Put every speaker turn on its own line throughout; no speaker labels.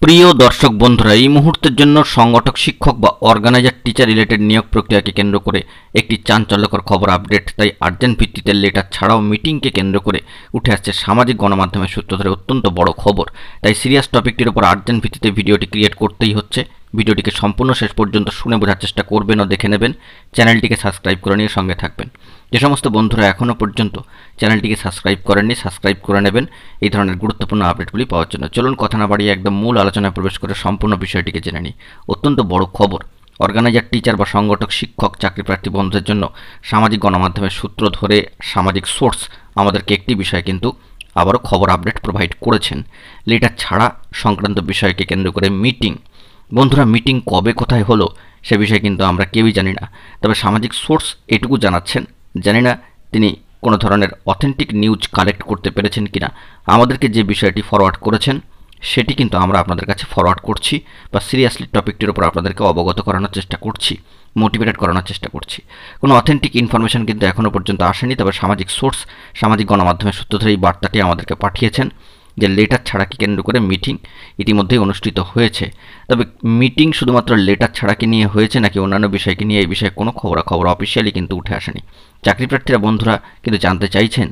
প্রিয় দর্শক বন্ধুরা, এই মুহূর্তের জন্য সংগঠক শিক্ষক বা অর্গানাইজার টিচার রিলেটেড নিয়োগ প্রক্রিয়াকে কেন্দ্র করে একটি চাঞ্চল্যকর খবর আপডেট। তাই আর্জেন্ট ভিত্তিতে লেটার ছাড়াও মিটিংকে কেন্দ্র করে উঠে আসছে সামাজিক গণমাধ্যমের সূত্র ধরে অত্যন্ত বড় খবর। তাই সিরিয়াস টপিকটির উপর আর্জেন্ট ভিত্তিতে ভিডিওটি ক্রিয়েট করতেই হচ্ছে। ভিডিওটিকে সম্পূর্ণ শেষ পর্যন্ত শুনে বোঝার চেষ্টা করবেন ও দেখে নেবেন। চ্যানেলটিকে সাবস্ক্রাইব করে নিয়ে সঙ্গে থাকবেন। যে সমস্ত বন্ধুরা এখনও পর্যন্ত চ্যানেলটিকে সাবস্ক্রাইব করেননি, সাবস্ক্রাইব করে নেবেন এই ধরনের গুরুত্বপূর্ণ আপডেটগুলি পাওয়ার জন্য। চলুন কথা না বাড়িয়ে একদম মূল আলোচনায় প্রবেশ করে সম্পূর্ণ বিষয়টিকে জেনে নিই। অত্যন্ত বড় খবর, অর্গানাইজার টিচার বা সংগঠক শিক্ষক চাকরি প্রার্থী বন্ধুদের জন্য সামাজিক গণমাধ্যমের সূত্র ধরে সামাজিক সোর্স আমাদেরকে একটি বিষয় কিন্তু আবারও খবর আপডেট প্রোভাইড করেছেন। লেটার ছাড়া সংক্রান্ত বিষয়কে কেন্দ্র করে মিটিং। বন্ধুরা, মিটিং কবে কোথায় হলো সে বিষয়ে কিন্তু আমরা কেউই জানি না। তবে সামাজিক সোর্স এটুকু জানাচ্ছেন, জানি না তিনি কোনো ধরনের অথেন্টিক নিউজ কালেক্ট করতে পেরেছেন কিনা। আমাদেরকে যে বিষয়টি ফরওয়ার্ড করেছেন সেটি কিন্তু আমরা আপনাদের কাছে ফরওয়ার্ড করছি বা সিরিয়াসলি টপিকটির উপর আপনাদেরকে অবগত করানোর চেষ্টা করছি, মোটিভেটেড করানোর চেষ্টা করছি। কোনো অথেন্টিক ইনফরমেশন কিন্তু এখনও পর্যন্ত আসেনি। তবে সামাজিক সোর্স, সামাজিক গণমাধ্যমের সূত্র ধরে এই বার্তাটি আমাদেরকে পাঠিয়েছেন যে লেটার ছাড়াকে কেন্দ্র করে মিটিং ইতিমধ্যেই অনুষ্ঠিত হয়েছে। তবে মিটিং শুধুমাত্র লেটার ছাড়াকে নিয়ে হয়েছে নাকি অন্যান্য বিষয়কে নিয়ে, এই বিষয়ে কোনো খবর অফিসিয়ালি কিন্তু উঠে আসেনি। চাকরি প্রার্থীরা বন্ধুরা কিন্তু জানতে চাইছেন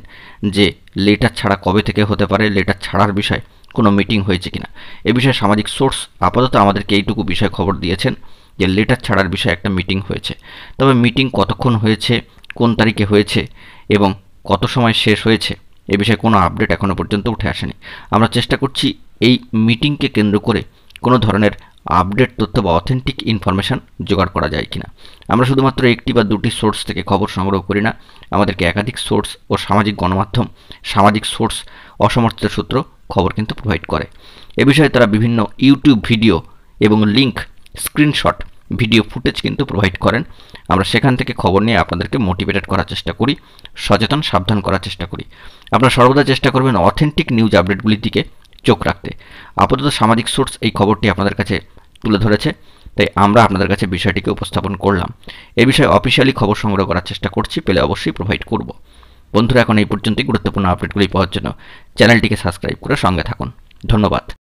যে লেটার ছাড়া কবে থেকে হতে পারে, লেটার ছাড়ার বিষয়ে কোনো মিটিং হয়েছে কিনা। এ বিষয়ে সামাজিক সোর্স আপাতত আমাদেরকে এইটুকু বিষয় খবর দিয়েছেন যে লেটার ছাড়ার বিষয়ে একটা মিটিং হয়েছে। তবে মিটিং কতক্ষণ হয়েছে, কোন তারিখে হয়েছে এবং কত সময় শেষ হয়েছে এ বিষয়ে কোনো আপডেট এখনও পর্যন্ত উঠে আসেনি। আমরা চেষ্টা করছি এই মিটিংকে কেন্দ্র করে কোনো ধরনের আপডেট তথ্য বা অথেন্টিক ইনফরমেশান জোগাড় করা যায় কিনা। আমরা শুধুমাত্র একটি বা দুটি সোর্স থেকে খবর সংগ্রহ করি না, আমাদেরকে একাধিক সোর্স ও সামাজিক গণমাধ্যম, সামাজিক সোর্স, অসমর্থিত সূত্র খবর কিন্তু প্রোভাইড করে। এ বিষয়ে তারা বিভিন্ন ইউটিউব ভিডিও এবং লিঙ্ক, স্ক্রিনশট, ভিডিও ফুটেজ কিন্তু প্রোভাইড করেন। আমরা সেখান থেকে খবর নিয়ে আপনাদেরকে মোটিভেটেড করার চেষ্টা করি, সচেতন, সাবধান করার চেষ্টা করি। আপনারা সর্বদা চেষ্টা করবেন অথেন্টিক নিউজ আপডেটগুলির দিকে চোখ রাখতে। আপাতত সামাজিক সোর্স এই খবরটি আপনাদের কাছে তুলে ধরেছে, তাই আমরা আপনাদের কাছে বিষয়টিকে উপস্থাপন করলাম। এই বিষয়ে অফিসিয়ালি খবর সংগ্রহ করার চেষ্টা করছি, পেলে অবশ্যই প্রোভাইড করব। বন্ধুরা, এখন এই পর্যন্তই। গুরুত্বপূর্ণ আপডেটগুলি পাওয়ার জন্য চ্যানেলটিকে সাবস্ক্রাইব করে সঙ্গে থাকুন। ধন্যবাদ।